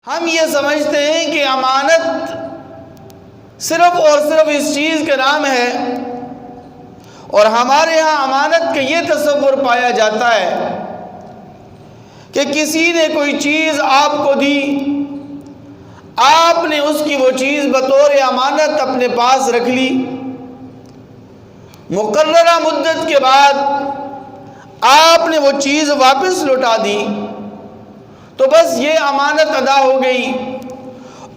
ہم یہ سمجھتے ہیں کہ امانت صرف اور صرف اس چیز کا نام ہے، اور ہمارے ہاں امانت کا یہ تصور پایا جاتا ہے کہ کسی نے کوئی چیز آپ کو دی، آپ نے اس کی وہ چیز بطور امانت اپنے پاس رکھ لی، مقررہ مدت کے بعد آپ نے وہ چیز واپس لوٹا دی تو بس یہ امانت ادا ہو گئی۔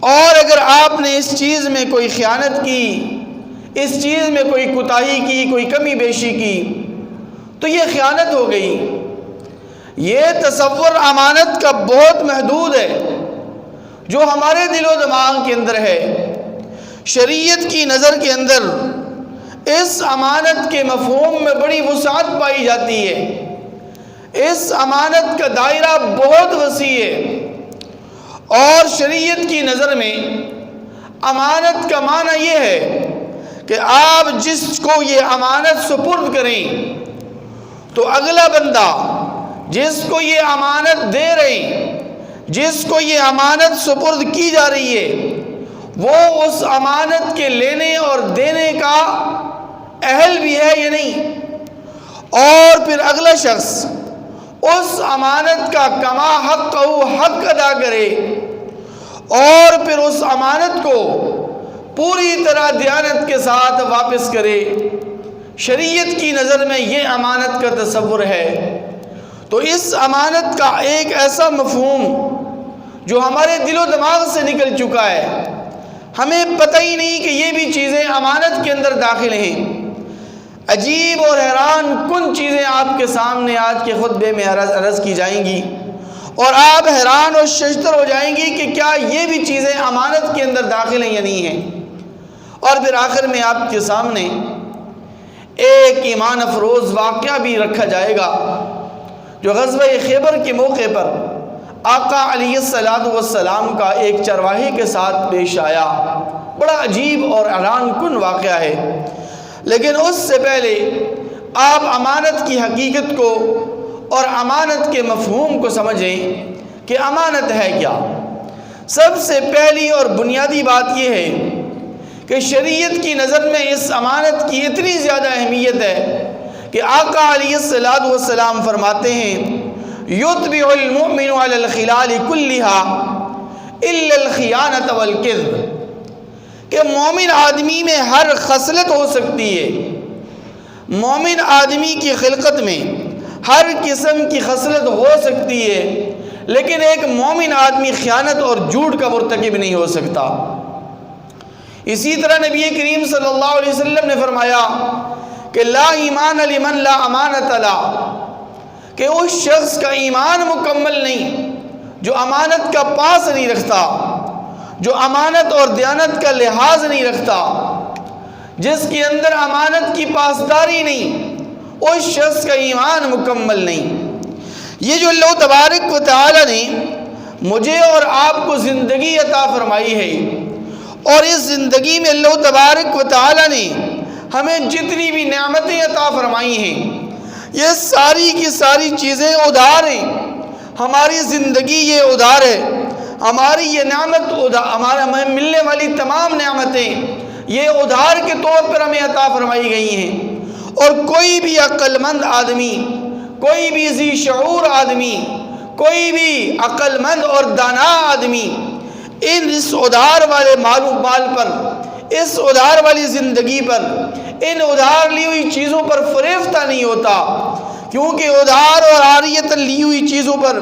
اور اگر آپ نے اس چیز میں کوئی خیانت کی، اس چیز میں کوئی کوتاہی کی، کوئی کمی بیشی کی تو یہ خیانت ہو گئی۔ یہ تصور امانت کا بہت محدود ہے جو ہمارے دل و دماغ کے اندر ہے۔ شریعت کی نظر کے اندر اس امانت کے مفہوم میں بڑی وسعت پائی جاتی ہے۔ اس امانت کا دائرہ بہت وسیع ہے، اور شریعت کی نظر میں امانت کا معنی یہ ہے کہ آپ جس کو یہ امانت سپرد کریں تو اگلا بندہ جس کو یہ امانت دے رہے ہیں، جس کو یہ امانت سپرد کی جا رہی ہے، وہ اس امانت کے لینے اور دینے کا اہل بھی ہے یا نہیں، اور پھر اگلا شخص اس امانت کا کما حق حق ادا کرے اور پھر اس امانت کو پوری طرح دیانت کے ساتھ واپس کرے۔ شریعت کی نظر میں یہ امانت کا تصور ہے۔ تو اس امانت کا ایک ایسا مفہوم جو ہمارے دل و دماغ سے نکل چکا ہے، ہمیں پتہ ہی نہیں کہ یہ بھی چیزیں امانت کے اندر داخل ہیں۔ عجیب اور حیران کن چیزیں آپ کے سامنے آج کے خطبے میں عرض کی جائیں گی، اور آپ حیران اور ششدر ہو جائیں گی کہ کیا یہ بھی چیزیں امانت کے اندر داخل ہیں یا نہیں ہیں۔ اور پھر آخر میں آپ کے سامنے ایک ایمان افروز واقعہ بھی رکھا جائے گا جو غزوہ خیبر کے موقع پر آقا علیہ السلام کا ایک چرواہے کے ساتھ پیش آیا۔ بڑا عجیب اور حیران کن واقعہ ہے، لیکن اس سے پہلے آپ امانت کی حقیقت کو اور امانت کے مفہوم کو سمجھیں کہ امانت ہے کیا۔ سب سے پہلی اور بنیادی بات یہ ہے کہ شریعت کی نظر میں اس امانت کی اتنی زیادہ اہمیت ہے کہ آقا علیہ السلام فرماتے ہیں یُتْبِعُ الْمُؤْمِنُ عَلَى الْخِلَالِ كُلِّهَا إِلَّا الْخِيَانَةَ وَالْكِذْبَ، کہ مومن آدمی میں ہر خصلت ہو سکتی ہے، مومن آدمی کی خلقت میں ہر قسم کی خصلت ہو سکتی ہے، لیکن ایک مومن آدمی خیانت اور جھوٹ کا مرتکب نہیں ہو سکتا۔ اسی طرح نبی کریم صلی اللہ علیہ وسلم نے فرمایا کہ لا ایمان لمن لا امانت لا، کہ اس شخص کا ایمان مکمل نہیں جو امانت کا پاس نہیں رکھتا، جو امانت اور دیانت کا لحاظ نہیں رکھتا، جس کے اندر امانت کی پاسداری نہیں، اس شخص کا ایمان مکمل نہیں۔ یہ جو اللہ تبارک و تعالی نے مجھے اور آپ کو زندگی عطا فرمائی ہے، اور اس زندگی میں اللہ تبارک و تعالی نے ہمیں جتنی بھی نعمتیں عطا فرمائی ہیں، یہ ساری کی ساری چیزیں ادھار ہیں۔ ہماری زندگی یہ ادھار ہے، ہماری یہ نعمت ہمیں ملنے والی تمام نعمتیں یہ ادھار کے طور پر ہمیں عطا فرمائی گئی ہیں، اور کوئی بھی عقل مند آدمی، کوئی بھی ذی شعور آدمی، کوئی بھی عقل مند اور دانا آدمی اس ادھار والے مال پر، اس ادھار والی زندگی پر، ان ادھار لی ہوئی چیزوں پر فریفتہ نہیں ہوتا، کیونکہ ادھار اور عاریت لی ہوئی چیزوں پر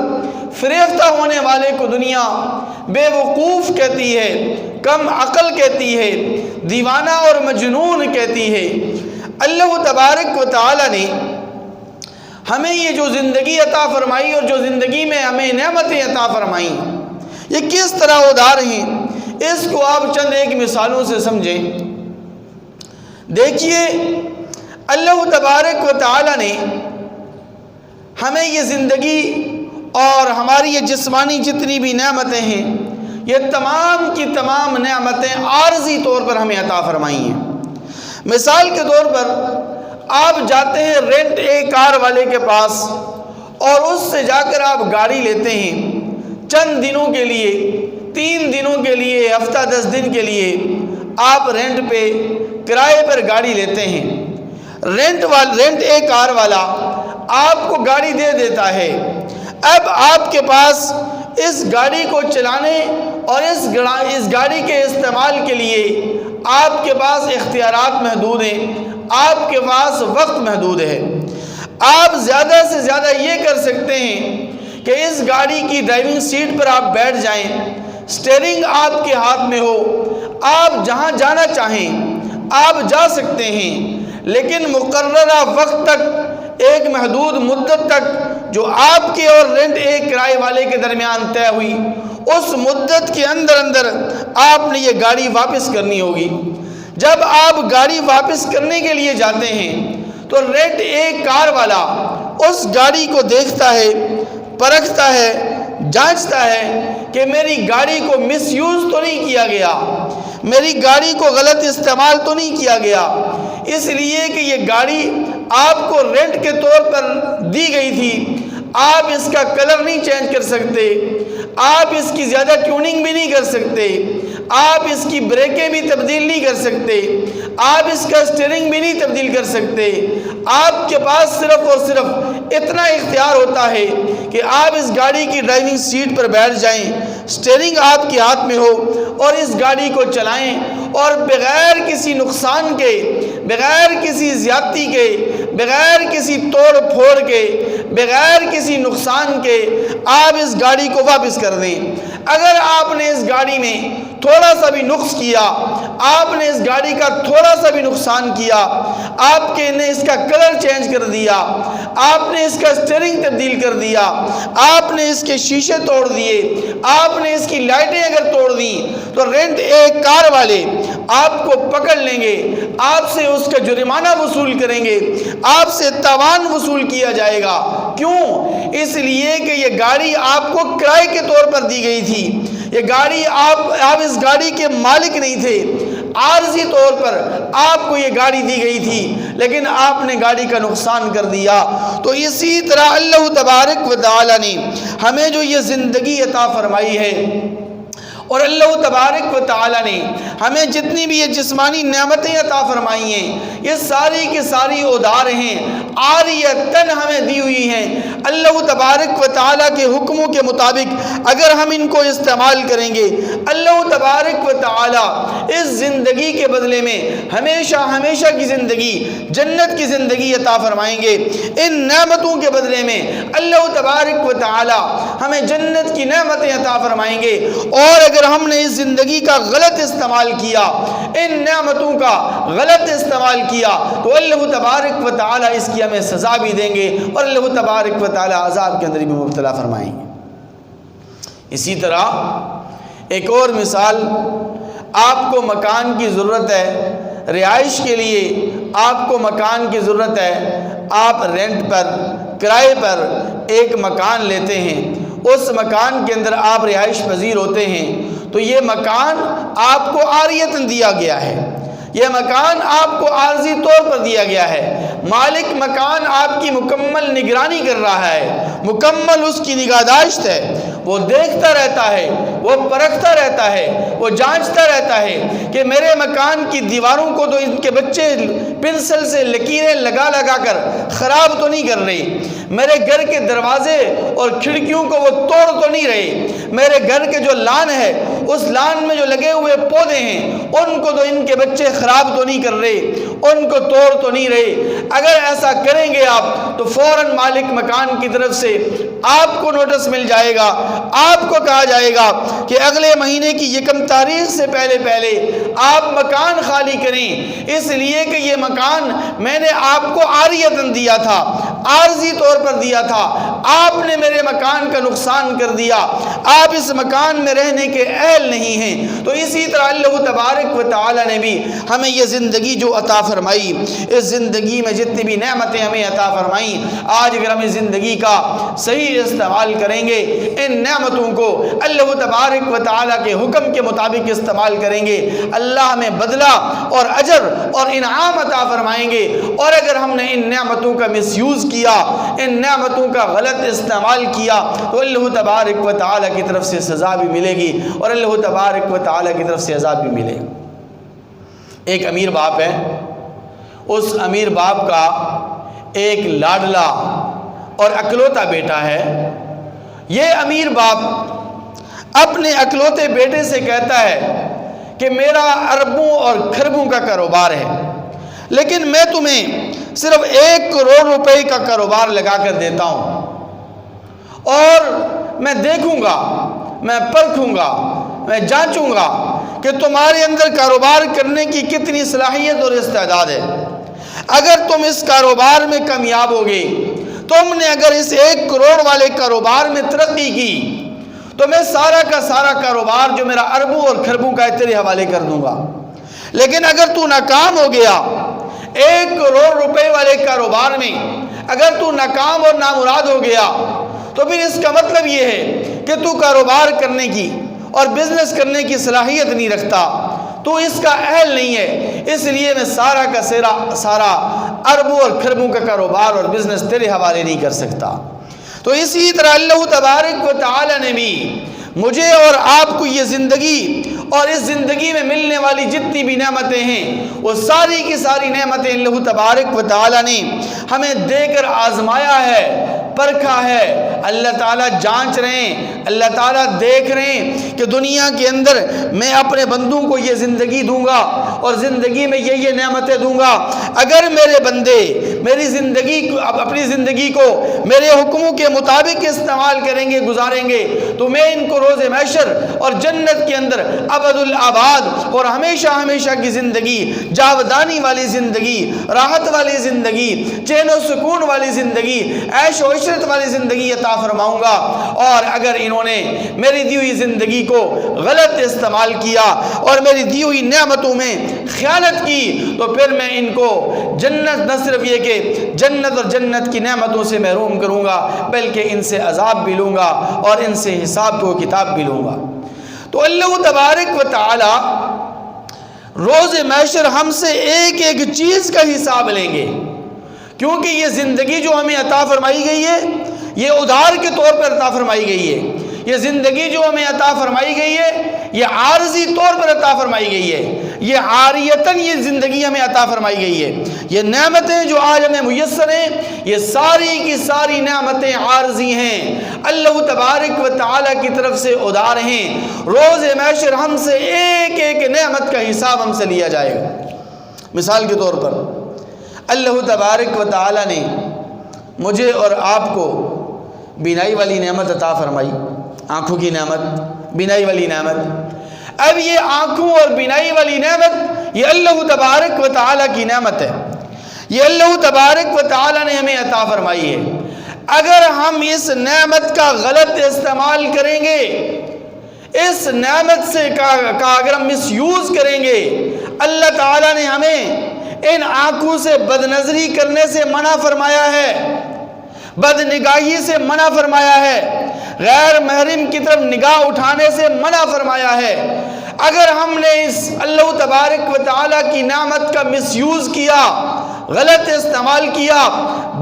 فریفتہ ہونے والے کو دنیا بے وقوف کہتی ہے، کم عقل کہتی ہے، دیوانہ اور مجنون کہتی ہے۔ اللہ تبارک و تعالی نے ہمیں یہ جو زندگی عطا فرمائی اور جو زندگی میں ہمیں نعمتیں عطا فرمائی، یہ کس طرح ادھار ہیں، اس کو آپ چند ایک مثالوں سے سمجھیں۔ دیکھیے، اللہ تبارک و تعالی نے ہمیں یہ زندگی اور ہماری یہ جسمانی جتنی بھی نعمتیں ہیں، یہ تمام کی تمام نعمتیں عارضی طور پر ہمیں عطا فرمائی ہیں۔ مثال کے طور پر آپ جاتے ہیں رینٹ ایک کار والے کے پاس اور اس سے جا کر آپ گاڑی لیتے ہیں، چند دنوں کے لیے 3 دنوں کے لیے، ہفتہ 10 دن کے لیے آپ رینٹ پہ، کرائے پر گاڑی لیتے ہیں۔ رینٹ ایک کار والا آپ کو گاڑی دے دیتا ہے۔ اب آپ کے پاس اس گاڑی کو چلانے اور اس گاڑی کے استعمال کے لیے آپ کے پاس اختیارات محدود ہیں، آپ کے پاس وقت محدود ہے۔ آپ زیادہ سے زیادہ یہ کر سکتے ہیں کہ اس گاڑی کی ڈرائیونگ سیٹ پر آپ بیٹھ جائیں، سٹیئرنگ آپ کے ہاتھ میں ہو، آپ جہاں جانا چاہیں آپ جا سکتے ہیں، لیکن مقررہ وقت تک، ایک محدود مدت تک جو آپ کے اور رینٹ ایک کرائے والے کے درمیان طے ہوئی، اس مدت کے اندر آپ نے یہ گاڑی واپس کرنی ہوگی۔ جب آپ گاڑی واپس کرنے کے لیے جاتے ہیں تو رینٹ ایک کار والا اس گاڑی کو دیکھتا ہے، پرکھتا ہے، جانچتا ہے کہ میری گاڑی کو مس یوز تو نہیں کیا گیا، میری گاڑی کو غلط استعمال تو نہیں کیا گیا، اس لیے کہ یہ گاڑی آپ کو رینٹ کے طور پر دی گئی تھی، آپ اس کا کلر نہیں چینج کر سکتے، آپ اس کی زیادہ ٹیوننگ بھی نہیں کر سکتے، آپ اس کی بریکیں بھی تبدیل نہیں کر سکتے، آپ اس کا سٹیئرنگ بھی نہیں تبدیل کر سکتے۔ آپ کے پاس صرف اور صرف اتنا اختیار ہوتا ہے کہ آپ اس گاڑی کی ڈرائیونگ سیٹ پر بیٹھ جائیں، سٹیئرنگ آپ کے ہاتھ میں ہو اور اس گاڑی کو چلائیں، اور بغیر کسی نقصان کے، بغیر کسی زیادتی کے، بغیر کسی توڑ پھوڑ کے، بغیر کسی نقصان کے آپ اس گاڑی کو واپس کر دیں۔ اگر آپ نے اس گاڑی میں تھوڑا سا بھی نقص کیا، آپ نے اس گاڑی کا تھوڑا سا بھی نقصان کیا، آپ نے اس کا کلر چینج کر دیا، آپ نے اس کا سٹیئرنگ تبدیل کر دیا، آپ نے اس کے شیشے توڑ دیے، آپ نے اس کی لائٹیں اگر توڑ دیں، تو رینٹ ایک کار والے آپ کو پکڑ لیں گے، آپ سے اس کا جرمانہ وصول کریں گے، آپ سے تاوان وصول کیا جائے گا۔ کیوں؟ اس لیے کہ یہ گاڑی آپ کو کرائے کے طور پر دی گئی تھی، یہ گاڑی آپ اس گاڑی کے مالک نہیں تھے، عارضی طور پر آپ کو یہ گاڑی دی گئی تھی، لیکن آپ نے گاڑی کا نقصان کر دیا۔ تو اسی طرح اللہ تبارک و تعالی نے ہمیں جو یہ زندگی عطا فرمائی ہے، اور اللہ تبارک و تعالی نے ہمیں جتنی بھی یہ جسمانی نعمتیں عطا فرمائی ہیں، یہ ساری کی ساری ادھار ہیں، عاریتاً ہمیں دی ہوئی ہیں۔ اللہ تبارک و تعالی کے حکموں کے مطابق اگر ہم ان کو استعمال کریں گے، اللہ تبارک و تعالی اس زندگی کے بدلے میں ہمیشہ ہمیشہ کی زندگی، جنت کی زندگی عطا فرمائیں گے۔ ان نعمتوں کے بدلے میں اللہ تبارک و تعالی ہمیں جنت کی نعمتیں عطا فرمائیں گے، اور اگر ہم نے اس زندگی کا غلط استعمال کیا، ان نعمتوں کا غلط استعمال کیا، تو اللہ تبارک و تعالی اس کی ہمیں سزا بھی دیں گے، اور اللہ تبارک و تعالی عذاب کے اندر بھی مبتلا فرمائیں گے۔ اسی طرح ایک اور مثال، آپ کو مکان کی ضرورت ہے، رہائش کے لیے آپ کو مکان کی ضرورت ہے، آپ رینٹ پر، کرائے پر ایک مکان لیتے ہیں، اس مکان کے اندر آپ رہائش پذیر ہوتے ہیں، تو یہ مکان آپ کو عاریتاً دیا گیا ہے، یہ مکان آپ کو عارضی طور پر دیا گیا ہے۔ مالک مکان آپ کی مکمل نگرانی کر رہا ہے، مکمل اس کی نگہداشت ہے، وہ دیکھتا رہتا ہے، وہ پرکھتا رہتا ہے، وہ جانچتا رہتا ہے کہ میرے مکان کی دیواروں کو تو ان کے بچے پنسل سے لکیریں لگا لگا کر خراب تو نہیں کر رہے، میرے گھر کے دروازے اور کھڑکیوں کو وہ توڑ تو نہیں رہے، میرے گھر کے جو لان ہے اس لان میں جو لگے ہوئے پودے ہیں ان کو تو ان کے بچے خراب تو نہیں کر رہے، ان کو توڑ تو نہیں رہے۔ اگر ایسا کریں گے آپ تو فوراً مالک مکان کی طرف سے آپ کو نوٹس مل جائے گا، آپ کو کہا جائے گا کہ اگلے مہینے کی 1 تاریخ سے پہلے آپ مکان خالی کریں، اس لیے کہ یہ مکان میں نے آپ کو عاریتاً دیا تھا، عارضی طور پر دیا تھا، آپ نے میرے مکان کا نقصان کر دیا، آپ اس مکان میں رہنے کے اہل نہیں ہیں۔ تو اسی طرح اللہ تبارک و تعالی نے بھی ہمیں یہ زندگی جو عطا فرمائی، اس زندگی میں جتنی بھی نعمتیں ہمیں عطا فرمائیں، آج اگر ہم اس زندگی کا صحیح استعمال کریں گے، ان نعمتوں کو اللہ تبارک و تعالی کے حکم کے مطابق استعمال کریں گے، اللہ ہمیں بدلہ اور اجر اور انعام عطا فرمائیں گے۔ اور اگر ہم نے ان نعمتوں کا مس یوز کیا، ان نعمتوں کا غلط غلط استعمال کیا تو اللہ تبارک و تعالیٰ کی طرف سے سزا بھی ملے گی اور اللہ تبارک و تعالیٰ کی طرف سے عذاب بھی ملے گا۔ ایک امیر باپ ہے، اس امیر باپ کا ایک لاڈلا اور اکلوتا بیٹا ہے۔ یہ امیر باپ اپنے اکلوتے بیٹے سے کہتا ہے کہ میرا اربوں اور کھربوں کا کاروبار ہے، لیکن میں تمہیں صرف 1 کروڑ روپے کا کاروبار لگا کر دیتا ہوں، اور میں دیکھوں گا، میں پرکھوں گا، میں جانچوں گا کہ تمہارے اندر کاروبار کرنے کی کتنی صلاحیت اور استعداد ہے۔ اگر تم اس کاروبار میں کامیاب ہوگے، تم نے اگر اس 1 کروڑ والے کاروبار میں ترقی کی، تو میں سارا کا سارا کاروبار جو میرا اربوں اور کھربوں کا ہے تیرے حوالے کر دوں گا۔ لیکن اگر تو ناکام ہو گیا 1 کروڑ روپے والے کاروبار میں، اگر تو ناکام اور نامراد ہو گیا، تو پھر اس کا مطلب یہ ہے کہ تو کاروبار کرنے کی اور بزنس کرنے کی صلاحیت نہیں رکھتا، تو اس کا اہل نہیں ہے، اس لیے میں سارا کا سارا اربوں اور کھربوں کا کاروبار اور بزنس تیرے حوالے نہیں کر سکتا۔ تو اسی طرح اللہ تبارک و تعالی نے بھی مجھے اور آپ کو یہ زندگی اور اس زندگی میں ملنے والی جتنی بھی نعمتیں ہیں، وہ ساری کی ساری نعمتیں اللہ تبارک و تعالی نے ہمیں دے کر آزمایا ہے، پرکھا ہے۔ اللہ تعالیٰ جانچ رہے ہیں، اللہ تعالیٰ دیکھ رہے ہیں کہ دنیا کے اندر میں اپنے بندوں کو یہ زندگی دوں گا اور زندگی میں یہ نعمتیں دوں گا، اگر میرے بندے میری زندگی اپنی زندگی کو میرے حکموں کے مطابق استعمال کریں گے، گزاریں گے، تو میں ان کو روز محشر اور جنت کے اندر ابد الآباد اور ہمیشہ ہمیشہ کی زندگی، جاودانی والی زندگی، راحت والی زندگی، چین و سکون والی زندگی، عیش و عشرت والی زندگی عطا فرماؤں گا۔ اور اگر انہوں نے میری دی ہوئی زندگی کو غلط استعمال کیا اور میری دی ہوئی نعمتوں میں خیانت کی، تو پھر میں ان کو جنت، نہ صرف یہ کہ جنت اور جنت کی نعمتوں سے محروم کروں گا، بلکہ ان سے عذاب بھی لوں گا اور ان سے حساب و کتاب بھی لوں گا۔ تو اللہ تبارک و تعالی روز محشر ہم سے ایک ایک چیز کا حساب لیں گے، کیونکہ یہ زندگی جو ہمیں عطا فرمائی گئی ہے، یہ ادھار کے طور پر عطا فرمائی گئی ہے۔ یہ زندگی جو ہمیں عطا فرمائی گئی ہے، یہ عارضی طور پر عطا فرمائی گئی ہے، یہ عاریتاً یہ زندگی ہمیں عطا فرمائی گئی ہے۔ یہ نعمتیں جو آج ہمیں میسر ہیں، یہ ساری کی ساری نعمتیں عارضی ہیں، اللہ تبارک و تعالیٰ کی طرف سے ادھار ہیں۔ روز محشر ہم سے ایک ایک نعمت کا حساب ہم سے لیا جائے گا۔ مثال کے طور پر اللہ تبارک و تعالیٰ نے مجھے اور آپ کو بینائی والی نعمت عطا فرمائی، آنکھوں کی نعمت، بینائی والی نعمت۔ اب یہ آنکھوں اور بینائی والی نعمت یہ اللہ تبارک و تعالیٰ کی نعمت ہے، یہ اللہ تبارک و تعالیٰ نے ہمیں عطا فرمائی ہے۔ اگر ہم اس نعمت کا غلط استعمال کریں گے، اس نعمت سے کا اگر ہم مس یوز کریں گے، اللہ تعالیٰ نے ہمیں ان آنکھوں سے بد نظری کرنے سے منع فرمایا ہے، بد نگاہی سے منع فرمایا ہے، غیر محرم کی طرف نگاہ اٹھانے سے منع فرمایا ہے۔ اگر ہم نے اس اللہ تبارک و تعالیٰ کی نعمت کا مس یوز کیا، غلط استعمال کیا،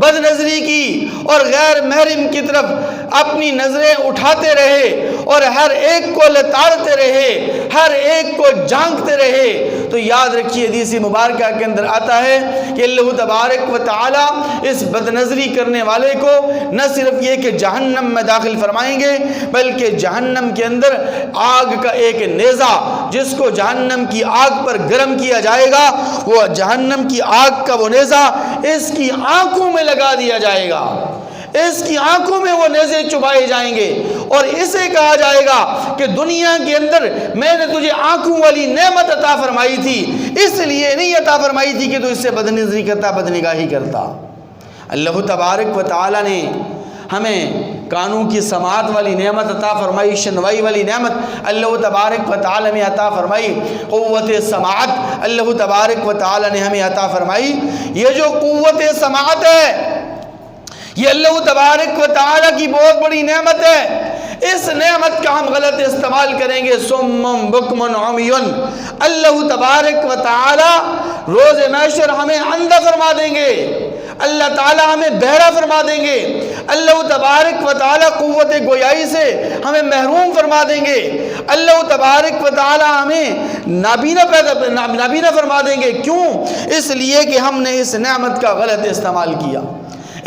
بد نظری کی اور غیر محرم کی طرف اپنی نظریں اٹھاتے رہے اور ہر ایک کو لتاڑتے رہے، ہر ایک کو جھانکتے رہے، تو یاد رکھیے حدیث مبارکہ کے اندر آتا ہے کہ اللہ تبارک و تعالیٰ اس بد نظری کرنے والے کو نہ صرف یہ کہ جہنم میں داخل فرمائیں گے، بلکہ جہنم کے اندر آگ کا ایک نیزہ جس کو جہنم کی آگ پر گرم کیا جائے گا، وہ جہنم کی آگ کا وہ نیزہ اس کی آنکھوں میں لگا دیا جائے گا، اس کی آنکھوں میں وہ نیزے چبھائے جائیں گے، اور اسے کہا جائے گا کہ دنیا کے اندر میں نے تجھے آنکھوں والی نعمت عطا فرمائی تھی، اس لیے نہیں عطا فرمائی تھی کہ تو اس سے بد نظری کرتا، بد نگاہی کرتا۔ اللہ تبارک و تعالی نے ہمیں کانوں کی سماعت والی نعمت عطا فرمائی، شنوائی والی نعمت اللہ تبارک و تعالی نے عطا فرمائی، قوت سماعت اللہ تبارک و تعالی نے ہمیں عطا فرمائی۔ یہ جو قوت سماعت ہے، یہ اللہ تبارک و تعالی کی بہت بڑی نعمت ہے۔ اس نعمت کا ہم غلط استعمال کریں گے، سمم بکمن عمیون، اللہ تبارک و تعالی روز محشر ہمیں اندھا فرما دیں گے، اللہ تعالی ہمیں بہرا فرما دیں گے، اللہ تبارک و تعالی قوت گویائی سے ہمیں محروم فرما دیں گے، اللہ تبارک و تعالی ہمیں نابینا فرما دیں گے۔ کیوں؟ اس لیے کہ ہم نے اس نعمت کا غلط استعمال کیا۔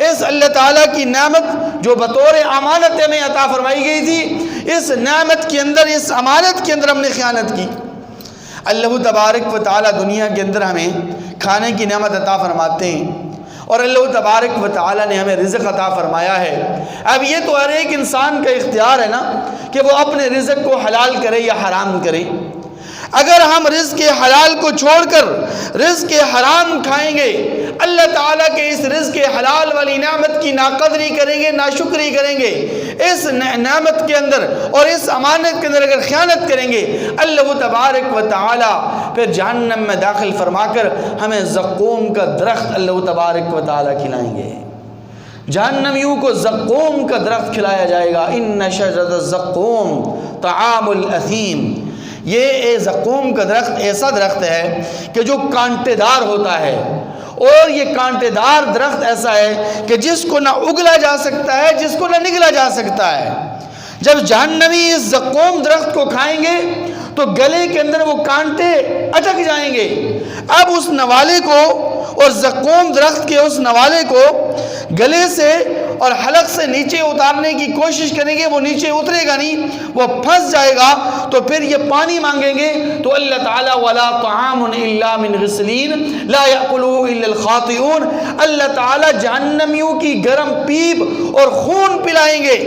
اس اللہ تعالیٰ کی نعمت جو بطور امانت ہمیں عطا فرمائی گئی تھی، اس نعمت کے اندر، اس امانت کے اندر ہم نے خیانت کی۔ اللہ تبارک و تعالیٰ دنیا کے اندر ہمیں کھانے کی نعمت عطا فرماتے ہیں، اور اللہ تبارک و تعالیٰ نے ہمیں رزق عطا فرمایا ہے۔ اب یہ تو ہر ایک انسان کا اختیار ہے نا کہ وہ اپنے رزق کو حلال کرے یا حرام کرے۔ اگر ہم رزق حلال کو چھوڑ کر رزق حرام کھائیں گے، اللہ تعالیٰ کے اس رزق حلال والی نعمت کی ناقدری کریں گے، ناشکری کریں گے، اس نعمت کے اندر اور اس امانت کے اندر اگر خیانت کریں گے، اللہ تبارک و تعالیٰ پھر جہنم میں داخل فرما کر ہمیں زقوم کا درخت اللہ تبارک و تعالیٰ کھلائیں گے۔ جہنمیوں کو زقوم کا درخت کھلایا جائے گا۔ ان شجرۃ الزقوم طعام الاثیم، یہ زقوم کا درخت ایسا درخت ہے کہ جو کانٹے دار ہوتا ہے، اور یہ کانٹے دار درخت ایسا ہے کہ جس کو نہ اگلا جا سکتا ہے، جس کو نہ نگلا جا سکتا ہے۔ جب جہنمی اس زقوم درخت کو کھائیں گے تو گلے کے اندر وہ کانٹے اٹک جائیں گے۔ اب اس نوالے کو اور زقوم درخت کے اس نوالے کو گلے سے اور حلق سے نیچے اتارنے کی کوشش کریں گے، وہ نیچے اترے گا نہیں، وہ پھنس جائے گا۔ تو پھر یہ پانی مانگیں گے تو اللہ تعالیٰ وَلَا طَعَامٌ إِلَّا مِنْ غِسْلِينَ لَا يَأْكُلُهُ إِلَّا الْخَاطِئُونَ، اللہ تعالیٰ جہنمیوں کی گرم پیپ اور خون پلائیں گے۔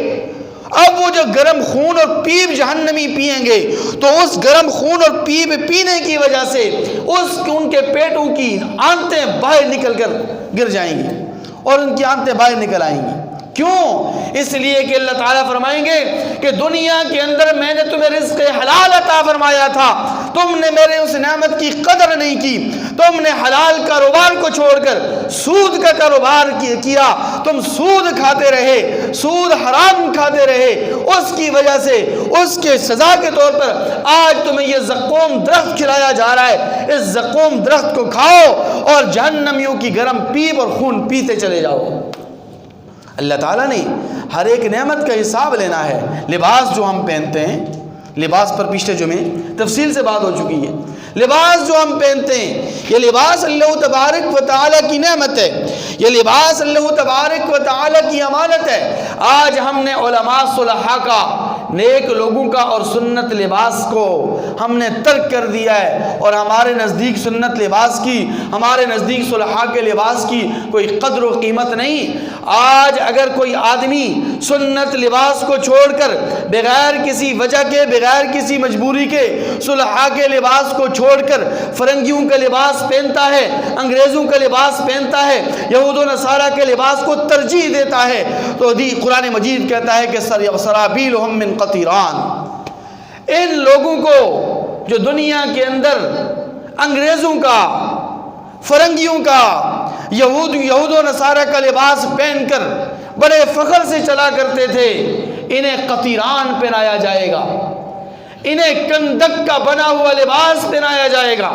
اب وہ جو گرم خون اور پیپ جہنمی پئیں گے تو اس گرم خون اور پیپ پینے کی وجہ سے ان کے پیٹوں کی آنتیں باہر نکل کر گر جائیں گی اور ان کی آنتیں باہر نکل آئیں گی۔ کیوں؟ اس لیے کہ اللہ تعالیٰ فرمائیں گے کہ دنیا کے اندر میں نے تمہیں رزق حلال عطا فرمایا تھا، تم نے میرے اس نعمت کی قدر نہیں کی، تم نے حلال کاروبار کو چھوڑ کر سود کا کاروبار کیا، تم سود کھاتے رہے، سود حرام کھاتے رہے، اس کی وجہ سے اس کے سزا کے طور پر آج تمہیں یہ زقوم درخت کھلایا جا رہا ہے۔ اس زقوم درخت کو کھاؤ اور جہنمیوں کی گرم پیپ اور خون پیتے چلے جاؤ۔ اللہ تعالیٰ نے ہر ایک نعمت کا حساب لینا ہے۔ لباس جو ہم پہنتے ہیں، لباس پر پچھلے جمعے تفصیل سے بات ہو چکی ہے، لباس جو ہم پہنتے ہیں یہ لباس اللہ تبارک و تعالیٰ کی نعمت ہے، یہ لباس اللہ تبارک و تعالیٰ کی امانت ہے۔ آج ہم نے علماء صلحاء کا، نیک لوگوں کا اور سنت لباس کو ہم نے ترک کر دیا ہے، اور ہمارے نزدیک سنت لباس کی، ہمارے نزدیک صلحاء کے لباس کی کوئی قدر و قیمت نہیں۔ آج اگر کوئی آدمی سنت لباس کو چھوڑ کر بغیر کسی وجہ کے، بغیر کسی مجبوری کے صلحاء کے لباس کو چھوڑ کر فرنگیوں کا لباس پہنتا ہے، انگریزوں کا لباس پہنتا ہے، یہود و نصارہ کے لباس کو ترجیح دیتا ہے، تو قرآن مجید کہتا ہے کہ سرابیلہم من قطیران، ان لوگوں کو جو دنیا کے اندر انگریزوں کا، فرنگیوں کا، یہود و نصارہ کا لباس پہن کر بڑے فخر سے چلا کرتے تھے، انہیں قطیران پہنایا جائے گا، انہیں کندک کا بنا ہوا لباس پہنایا جائے گا،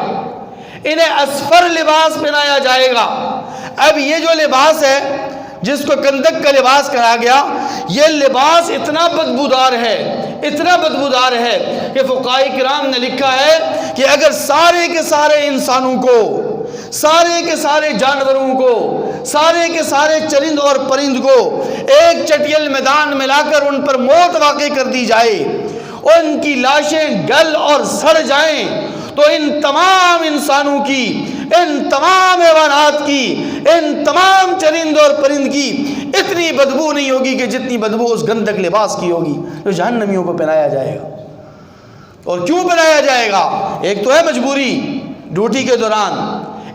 انہیں اسفر لباس پہنایا جائے گا۔ اب یہ جو لباس ہے جس کو کندک کا لباس کہا گیا، یہ لباس اتنا بدبودار ہے، اتنا بدبودار ہے کہ فقہاء کرام نے لکھا ہے کہ اگر سارے کے سارے انسانوں کو، سارے کے سارے جانوروں کو، سارے کے سارے چرند اور پرند کو ایک چٹیل میدان میں لا کر ان پر موت واقع کر دی جائے، ان کی لاشیں گل اور سڑ جائیں، تو ان تمام انسانوں کی، ان تمام حیوانات کی، ان تمام چرند اور پرند کی اتنی بدبو نہیں ہوگی کہ جتنی بدبو اس گندک لباس کی ہوگی جو جہنمیوں کو پہنایا جائے گا۔ اور کیوں پہنایا جائے گا؟ ایک تو ہے مجبوری، ڈیوٹی کے دوران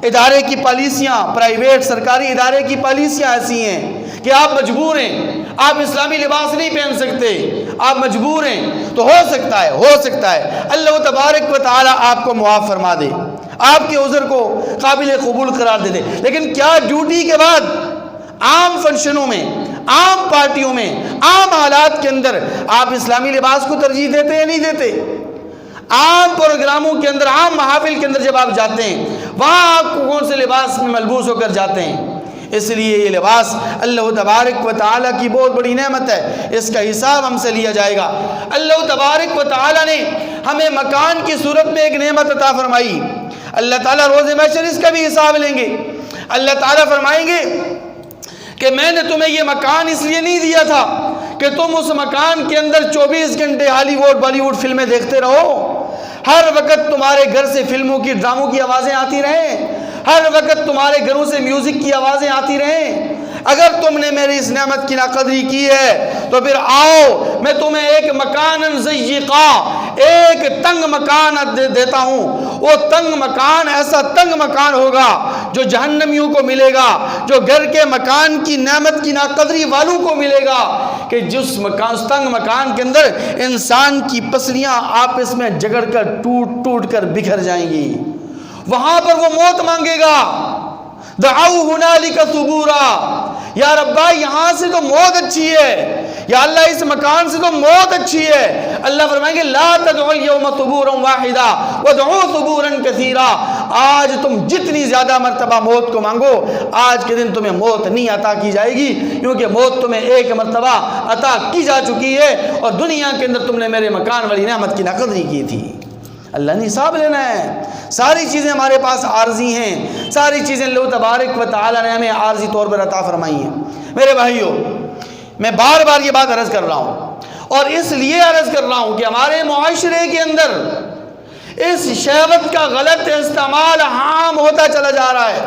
ادارے کی پالیسیاں، پرائیویٹ سرکاری ادارے کی پالیسیاں ایسی ہیں کہ آپ مجبور ہیں، آپ اسلامی لباس نہیں پہن سکتے، آپ مجبور ہیں، تو ہو سکتا ہے اللہ تبارک و تعالی آپ کو معاف فرما دے، آپ کے عذر کو قابل قبول قرار دے دے۔ لیکن کیا ڈیوٹی کے بعد عام فنکشنوں میں، عام پارٹیوں میں، عام حالات کے اندر آپ اسلامی لباس کو ترجیح دیتے یا نہیں دیتے؟ عام پروگراموں کے اندر، عام محافل کے اندر جب آپ جاتے ہیں، وہاں آپ کو کون سے لباس میں ملبوس ہو کر جاتے ہیں؟ اس لیے یہ لباس اللہ تبارک و تعالیٰ کی بہت بڑی نعمت ہے، اس کا حساب ہم سے لیا جائے گا۔ اللہ تبارک و تعالیٰ نے ہمیں مکان کی صورت میں ایک نعمت عطا فرمائی، اللہ تعالیٰ روز محشر اس کا بھی حساب لیں گے۔ اللہ تعالیٰ فرمائیں گے کہ میں نے تمہیں یہ مکان اس لیے نہیں دیا تھا کہ تم اس مکان کے اندر 24 گھنٹے ہالی ووڈ بالی ووڈ فلمیں دیکھتے رہو، ہر وقت تمہارے گھر سے فلموں کی ڈراموں کی آوازیں آتی رہیں، ہر وقت تمہارے گھروں سے میوزک کی آوازیں آتی رہیں۔ اگر تم نے میری اس نعمت کی ناقدری کی ہے تو پھر آؤ میں تمہیں ایک مکان ضیقا، ایک تنگ مکان دیتا ہوں۔ وہ تنگ مکان ایسا تنگ مکان ہوگا جو جہنمیوں کو ملے گا، جو گھر کے مکان کی نعمت کی ناقدری والوں کو ملے گا، کہ جس مکان اس تنگ مکان کے اندر انسان کی پسلیاں آپس میں جگڑ کر ٹوٹ ٹوٹ کر بکھر جائیں گی۔ وہاں پر وہ موت مانگے گا، دعوا ہنالک ثبورا، یا ربا یہاں سے تو موت اچھی ہے، یا اللہ اس مکان سے تو موت اچھی ہے۔ اللہ فرمائیں گے لا تدعوا اليوم ثبورا واحدا وادعوا ثبورا کثیرا، آج تم جتنی زیادہ مرتبہ موت کو مانگو، آج کے دن تمہیں موت نہیں عطا کی جائے گی، کیونکہ موت تمہیں ایک مرتبہ عطا کی جا چکی ہے اور دنیا کے اندر تم نے میرے مکان والی نعمت کی ناقدری کی تھی۔ اللہ نے حساب لینا ہے۔ ساری چیزیں ہمارے پاس عارضی ہیں، ساری چیزیں اللہ تبارک و تعالیٰ نے ہمیں عارضی طور پر عطا فرمائی ہیں۔ میرے بھائیوں، میں بار بار یہ بات عرض کر رہا ہوں، اور اس لیے عرض کر رہا ہوں کہ ہمارے معاشرے کے اندر اس شہوت کا غلط استعمال عام ہوتا چلا جا رہا ہے۔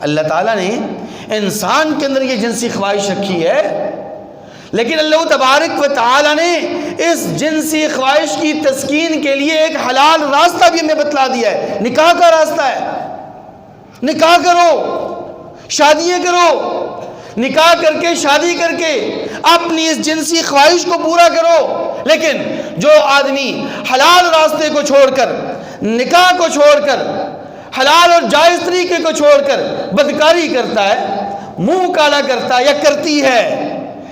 اللہ تعالیٰ نے انسان کے اندر یہ جنسی خواہش رکھی ہے، لیکن اللہ تبارک و تعالیٰ نے اس جنسی خواہش کی تسکین کے لیے ایک حلال راستہ بھی ہمیں بتلا دیا ہے۔ نکاح کا راستہ ہے، نکاح کرو، شادیاں کرو، نکاح کر کے شادی کر کے اپنی اس جنسی خواہش کو پورا کرو۔ لیکن جو آدمی حلال راستے کو چھوڑ کر، نکاح کو چھوڑ کر، حلال اور جائز طریقے کو چھوڑ کر بدکاری کرتا ہے، منہ کالا کرتا ہے یا کرتی ہے،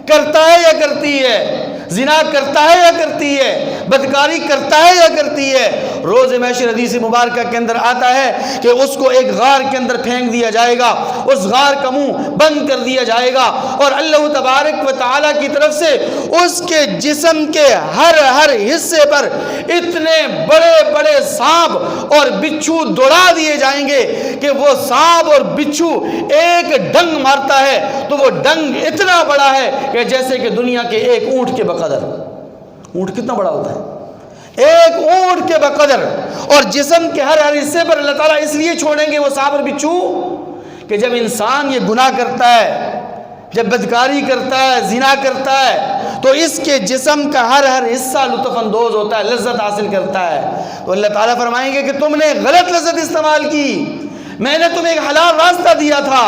کرتا ہے یا کرتی ہے، زنا کرتا ہے یا کرتی ہے، بدکاری کرتا ہے یا کرتی ہے، روز محشر حدیث مبارکہ کے اندر آتا ہے کہ اس کو ایک غار کے اندر پھینک دیا جائے گا، اس غار کا منہ بند کر دیا جائے گا، اور اللہ تبارک و تعالیٰ کی طرف سے اس کے جسم کے ہر حصے پر اتنے بڑے بڑے سانپ اور بچھو دوڑا دیے جائیں گے کہ وہ سانپ اور بچھو ایک ڈنگ مارتا ہے تو وہ ڈنگ اتنا بڑا ہے کہ جیسے کہ دنیا کے ایک اونٹ کے بقدر۔ اونٹ کتنا بڑا ہوتا ہے؟ ایک اونٹ کے بقدر۔ اور جسم کے ہر حصے پر اللہ تعالیٰ اس لیے چھوڑیں گے وہ سانپ اور بچھو کہ جب انسان یہ گناہ کرتا ہے، جب بدکاری کرتا ہے، زنا کرتا ہے، تو اس کے جسم کا ہر حصہ لطف اندوز ہوتا ہے، لذت حاصل کرتا ہے۔ تو اللہ تعالیٰ فرمائیں گے کہ تم نے غلط لذت استعمال کی، میں نے تمہیں ایک حلال راستہ دیا تھا،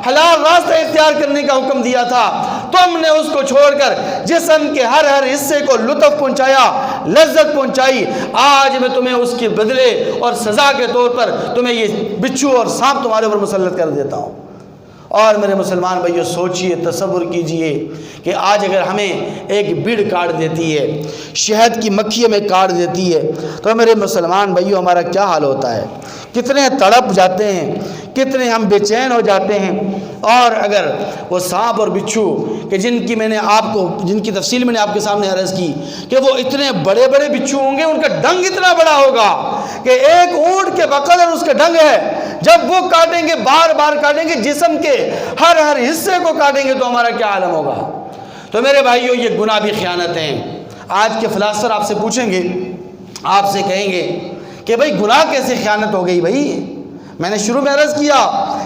حلال راستہ اختیار کرنے کا حکم دیا تھا، تم نے اس کو چھوڑ کر جسم کے ہر حصے کو لطف پہنچایا، لذت پہنچائی، آج میں تمہیں اس کے بدلے اور سزا کے طور پر تمہیں یہ بچھو اور سانپ تمہارے اوپر مسلط کر دیتا ہوں۔ اور میرے مسلمان بھائیو سوچئے، تصور کیجئے کہ آج اگر ہمیں ایک بیڑ کاٹ دیتی ہے، شہد کی مکھی ہمیں کاٹ دیتی ہے، تو میرے مسلمان بھائیو ہمارا کیا حال ہوتا ہے؟ کتنے تڑپ جاتے ہیں، کتنے ہم بے چین ہو جاتے ہیں۔ اور اگر وہ سانپ اور بچھو کہ جن کی تفصیل میں نے آپ کے سامنے عرض کی کہ وہ اتنے بڑے بڑے بچھو ہوں گے، ان کا ڈنگ اتنا بڑا ہوگا کہ ایک اونٹ کے بقدر اس کا ڈنگ ہے، جب وہ کاٹیں گے، بار بار کاٹیں گے، جسم کے ہر حصے کو کاٹیں گے، تو ہمارا کیا عالم ہوگا؟ تو میرے بھائیو یہ گناہ بھی خیانت ہیں۔ آج کے فلاسفر آپ سے پوچھیں گے، آپ سے کہیں گے کہ بھئی گناہ کیسے خیانت ہو گئی؟ بھئی میں نے شروع میں عرض کیا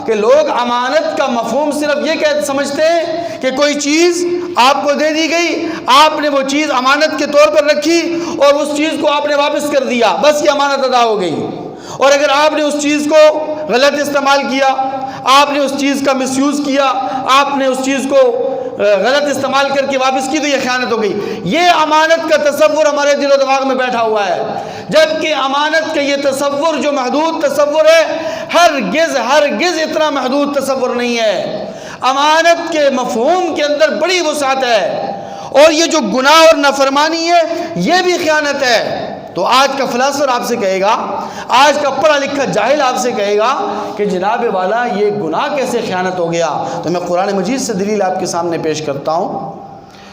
کہ لوگ امانت کا مفہوم صرف یہ سمجھتے ہیں کہ کوئی چیز آپ کو دے دی گئی، آپ نے وہ چیز امانت کے طور پر رکھی اور اس چیز کو آپ نے واپس کر دیا، بس یہ امانت ادا ہو گئی۔ اور اگر آپ نے اس چیز کو غلط استعمال کیا، آپ نے اس چیز کا مس یوز کیا، آپ نے اس چیز کو غلط استعمال کر کے واپس کی، تو یہ خیانت ہو گئی۔ یہ امانت کا تصور ہمارے دل و دماغ میں بیٹھا ہوا ہے، جبکہ امانت کا یہ تصور جو محدود تصور ہے، ہرگز اتنا محدود تصور نہیں ہے۔ امانت کے مفہوم کے اندر بڑی وسعت ہے، اور یہ جو گناہ اور نافرمانی ہے یہ بھی خیانت ہے۔ تو آج کا فلاسفر آپ سے کہے گا، آج کا پڑھا لکھا جاہل آپ سے کہے گا کہ جناب والا یہ گناہ کیسے خیانت ہو گیا؟ تو میں قرآن مجید سے دلیل آپ کے سامنے پیش کرتا ہوں۔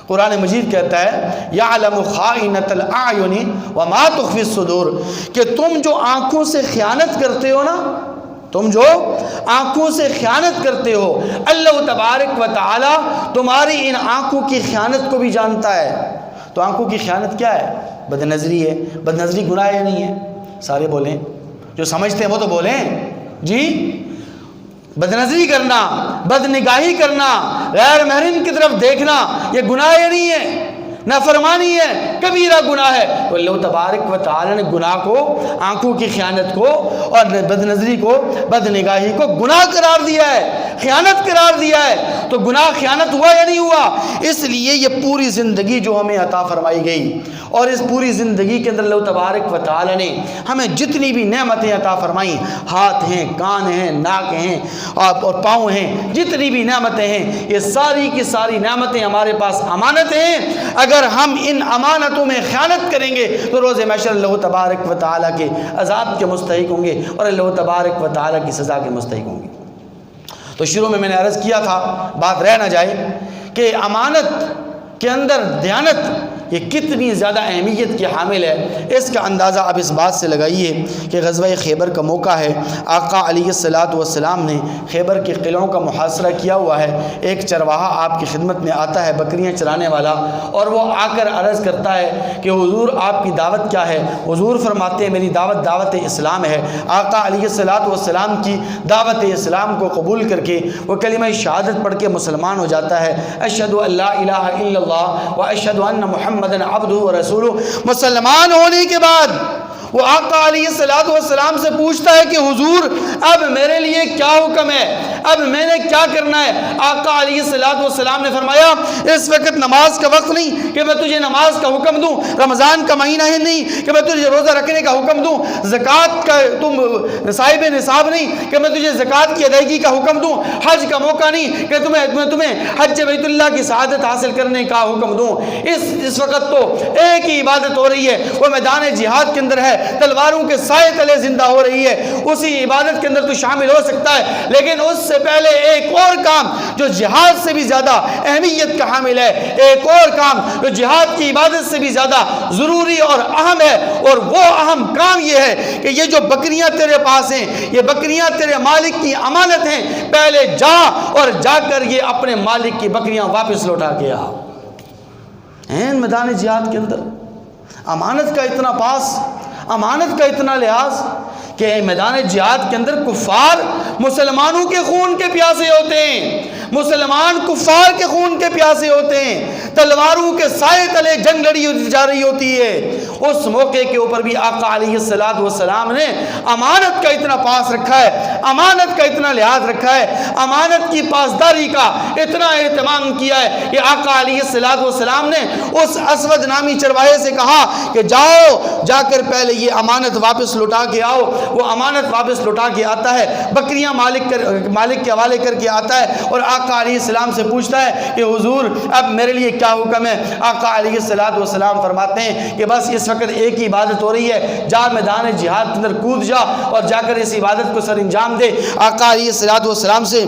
قرآن مجید کہتا ہے یعلم خائنۃ الاعین وما تخفی الصدور، کہ تم جو آنکھوں سے خیانت کرتے ہو نا، تم جو آنکھوں سے خیانت کرتے ہو، اللہ تبارک و تعالی تمہاری ان آنکھوں کی خیانت کو بھی جانتا ہے۔ تو آنکھوں کی خیانت کیا ہے؟ بد نظری ہے۔ بد نظری گناہ یا نہیں ہے؟ سارے بولیں، جو سمجھتے ہیں وہ تو بولیں جی۔ بد نظری کرنا، بد نگاہی کرنا، غیر محرم کی طرف دیکھنا، یہ گناہ یا نہیں ہے؟ نافرمانی ہے، کبیرہ گناہ ہے۔ تو اللہ تبارک و تعالی نے گناہ کو، آنکھوں کی خیانت کو اور بد نظری کو، بد نگاہی کو گناہ قرار دیا ہے، خیانت قرار دیا ہے۔ تو گناہ خیانت ہوا یا نہیں ہوا؟ اس لیے یہ پوری زندگی جو ہمیں عطا فرمائی گئی، اور اس پوری زندگی کے اندر اللہ تبارک و تعالی نے ہمیں جتنی بھی نعمتیں عطا فرمائیں، ہاتھ ہیں، کان ہیں، ناک ہیں اور پاؤں ہیں، جتنی بھی نعمتیں ہیں، یہ ساری کی ساری نعمتیں ہمارے پاس امانت ہیں۔ اگر ہم ان امانتوں میں خیانت کریں گے تو روز محشر اللہ تبارک و تعالیٰ کے عذاب کے مستحق ہوں گے اور اللہ تبارک و تعالیٰ کی سزا کے مستحق ہوں گے۔ تو شروع میں نے عرض کیا تھا، بات رہ نہ جائے، کہ امانت کے اندر دیانت یہ کتنی زیادہ اہمیت کی حامل ہے۔ اس کا اندازہ اب اس بات سے لگائیے کہ غزوہ خیبر کا موقع ہے، آقا علیہ الصلوۃ والسلام نے خیبر کے قلعوں کا محاصرہ کیا ہوا ہے۔ ایک چرواہا آپ کی خدمت میں آتا ہے، بکریاں چرانے والا، اور وہ آ کر عرض کرتا ہے کہ حضور آپ کی دعوت کیا ہے؟ حضور فرماتے ہیں میری دعوت دعوت اسلام ہے۔ آقا علیہ الصلوۃ والسلام کی دعوت اسلام کو قبول کر کے وہ کلمہ شہادت پڑھ کے مسلمان ہو جاتا ہے، اشہد ان لا الہ الا اللہ و اشہد ان محمد عبدہ و رسولہ۔ مسلمان ہونے کے بعد وہ آقا علیہ الصلوۃ والسلام سے پوچھتا ہے کہ حضور اب میرے لیے کیا حکم ہے، اب میں نے کیا کرنا ہے؟ آقا علیہ الصلوۃ والسلام نے فرمایا اس وقت نماز کا وقت نہیں کہ میں تجھے نماز کا حکم دوں، رمضان کا مہینہ ہے نہیں کہ میں تجھے روزہ رکھنے کا حکم دوں، زکوٰۃ کا تم صاحب نصاب نہیں کہ میں تجھے زکوٰۃ کی ادائیگی کا حکم دوں، حج کا موقع نہیں کہ تمہیں حج بیت اللہ کی سعادت حاصل کرنے کا حکم دوں۔ اس وقت تو ایک ہی عبادت ہو رہی ہے، وہ میدان جہاد کے اندر ہے، تلواروں کے سائے تلے زندہ ہو رہی ہے، اسی عبادت کے اندر تو شامل ہو سکتا ہے، لیکن اس سے پہلے ایک اور کام جو جہاد سے بھی زیادہ اہمیت کا حامل ہے، ایک اور کام جو جہاد کی عبادت سے بھی زیادہ ضروری اور اہم ہے، اور وہ اہم کام یہ ہے کہ یہ جو بکریاں تیرے پاس ہیں، یہ بکریاں تیرے مالک کی امانت ہیں، پہلے جا اور جا کر یہ اپنے مالک کی بکریاں واپس لوٹا کے آ۔ میدان جہاد کے اندر امانت کا اتنا پاس، امانت کا اتنا لحاظ کہ میدان جہاد کے اندر کفار مسلمانوں کے خون کے پیاسے ہوتے ہیں، مسلمان کفار کے خون کے پیاسے ہوتے ہیں، تلواروں کے سائے تلے جنگ لڑی جا رہی ہوتی ہے۔ اس موقع کے اوپر بھی آقا علیہ الصلوۃ والسلام نے امانت کا اتنا پاس رکھا ہے، امانت کا اتنا لحاظ رکھا ہے، امانت کی پاسداری کا اتنا اہتمام کیا ہے کہ آقا علیہ الصلوۃ والسلام نے اس اسود نامی چرواہے سے کہا کہ جاؤ، جا کر پہلے یہ امانت واپس لوٹا کے آؤ۔ وہ امانت واپس لوٹا کے آتا ہے، بکریاں مالک کے حوالے کر کے آتا ہے، اور آقا علیہ السلام سے پوچھتا ہے کہ حضور اب میرے لیے کیا حکم ہے؟ آقا علیہ الصلوۃ والسلام فرماتے ہیں کہ بس اس وقت ایک ہی عبادت ہو رہی ہے، جا میدان جہاد کے اندر کود جا اور جا کر اس عبادت کو سر انجام دے۔ آقا علیہ الصلوۃ والسلام سے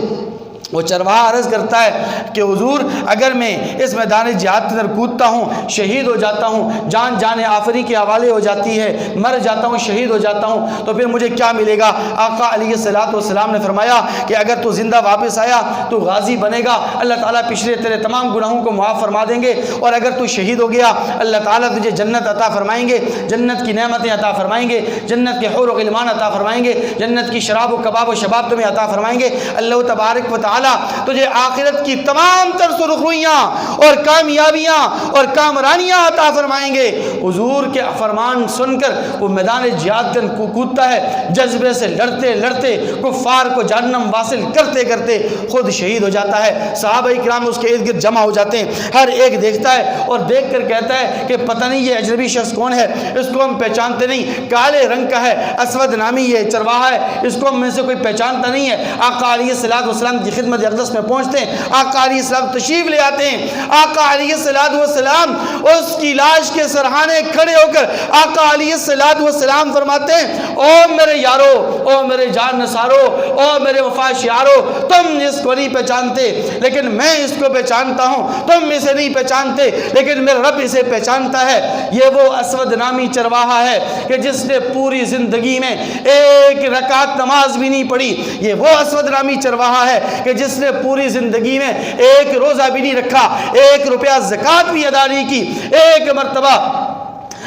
وہ چرواہا عرض کرتا ہے کہ حضور اگر میں اس میدان جہاد کے اندر کودتا ہوں، شہید ہو جاتا ہوں، جان آفری کے حوالے ہو جاتی ہے، مر جاتا ہوں، شہید ہو جاتا ہوں، تو پھر مجھے کیا ملے گا؟ آقا علیہ الصلوۃ والسلام نے فرمایا کہ اگر تو زندہ واپس آیا تو غازی بنے گا، اللہ تعالیٰ پچھلے تیرے تمام گناہوں کو معاف فرما دیں گے، اور اگر تو شہید ہو گیا اللہ تعالیٰ تجھے جنت عطا فرمائیں گے، جنت کی نعمتیں عطا فرمائیں گے، جنت کے حور و غلمان عطا فرمائیں گے، جنت کی شراب و کباب و شباب تمہیں عطا فرمائیں گے۔ اللہ تبارک و تعالیٰ تجھے آخرت کی تمام تر سرخرویاں اور کامیابیاں اور کامرانیاں عطا فرمائیں گے۔ حضور کے فرمان سن کر وہ میدان جہاد میں کودتا ہے، جذبے سے لڑتے لڑتے کفار کو جہنم واصل کرتے کرتے خود شہید ہو جاتا ہے۔ صحابہ کرام اس کے ارد گرد جمع ہو جاتے ہیں، ہر ایک دیکھتا ہے اور دیکھ کر کہتا ہے کہ پتہ نہیں یہ اجنبی شخص کون ہے، اس کو ہم پہچانتے نہیں، کالے رنگ کا ہے، اسود نامی یہ چرواہا ہے، اس کو ہم میں سے کوئی پہچانتا نہیں ہے۔ آقا علیہ الصلوۃ والسلام کی خدمت مسجد اقدس میں پہنچتے ہیں، آقا علیہ السلام تشریف لے آتے ہیں، آقا علیہ السلام اس کی لاش کے سرہانے کھڑے ہو کر آقا علیہ السلام فرماتے ہیں، او میرے یارو، او میرے جان نثارو، او میرے وفاش یارو، تم اس کو نہیں پہچانتے لیکن میں اس کو پہچانتا ہوں، تم اسے نہیں پہچانتے لیکن میرا رب اسے پہچانتا ہے۔ یہ وہ اسود نامی چرواہا ہے کہ جس نے پوری زندگی میں ایک رکعت نماز بھی نہیں پڑھی، یہ وہ اسود نامی چرواہا ہے کہ جس نے پوری زندگی میں ایک روزہ بھی نہیں رکھا، 1 روپیہ زکوٰۃ بھی ادا نہیں کی، ایک مرتبہ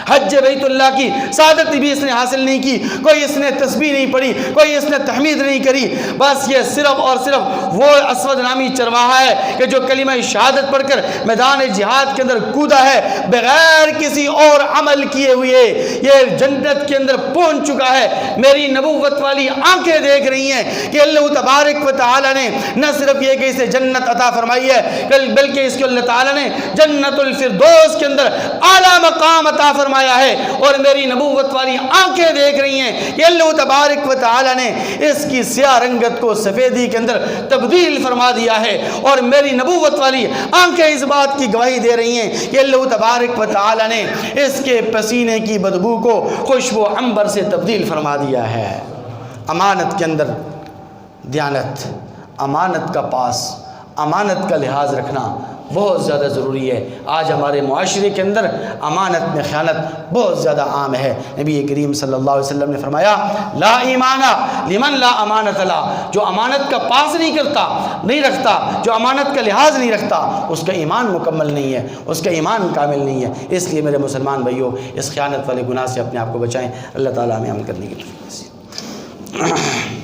حج بیت اللہ کی سعادت بھی اس نے حاصل نہیں کی، کوئی اس نے تسبیح نہیں پڑھی، کوئی اس نے تحمید نہیں کری، بس یہ صرف اور صرف وہ اسود نامی چرواہا ہے کہ جو کلمہ شہادت پڑھ کر میدان جہاد کے اندر کودا ہے، بغیر کسی اور عمل کیے ہوئے یہ جنت کے اندر پہنچ چکا ہے۔ میری نبوت والی آنکھیں دیکھ رہی ہیں کہ اللہ تبارک و تعالی نے نہ صرف یہ کہ اسے جنت عطا فرمائی ہے بلکہ اس کو اللہ تعالی نے جنت الفردوس کے اندر اعلیٰ مقام عطا فرمایا ہے، اور میری نبوت والی آنکھیں دیکھ رہی ہیں کہ اللہ تبارک و تعالی نے اس کی سیاہ رنگت کو سفیدی کے اندر تبدیل فرما دیا ہے، اور میری نبوت والی آنکھیں اس بات کی گواہی دے رہی ہیں کہ اللہ تبارک و تعالی نے اس کے پسینے کی بدبو کو خوشبو عنبر سے تبدیل فرما دیا ہے۔ امانت کے اندر دیانت، امانت کا پاس، امانت کا لحاظ رکھنا بہت زیادہ ضروری ہے۔ آج ہمارے معاشرے کے اندر امانت میں خیانت بہت زیادہ عام ہے۔ نبی کریم صلی اللہ علیہ وسلم نے فرمایا، لا ایمان لمن لا امانت لا، جو امانت کا پاس نہیں رکھتا، جو امانت کا لحاظ نہیں رکھتا، اس کا ایمان مکمل نہیں ہے، اس کا ایمان کامل نہیں ہے۔ اس لیے میرے مسلمان بھائیوں، اس خیانت والے گناہ سے اپنے آپ کو بچائیں۔ اللہ تعالیٰ ہمیں عمل کرنے کی توفیق نصیب۔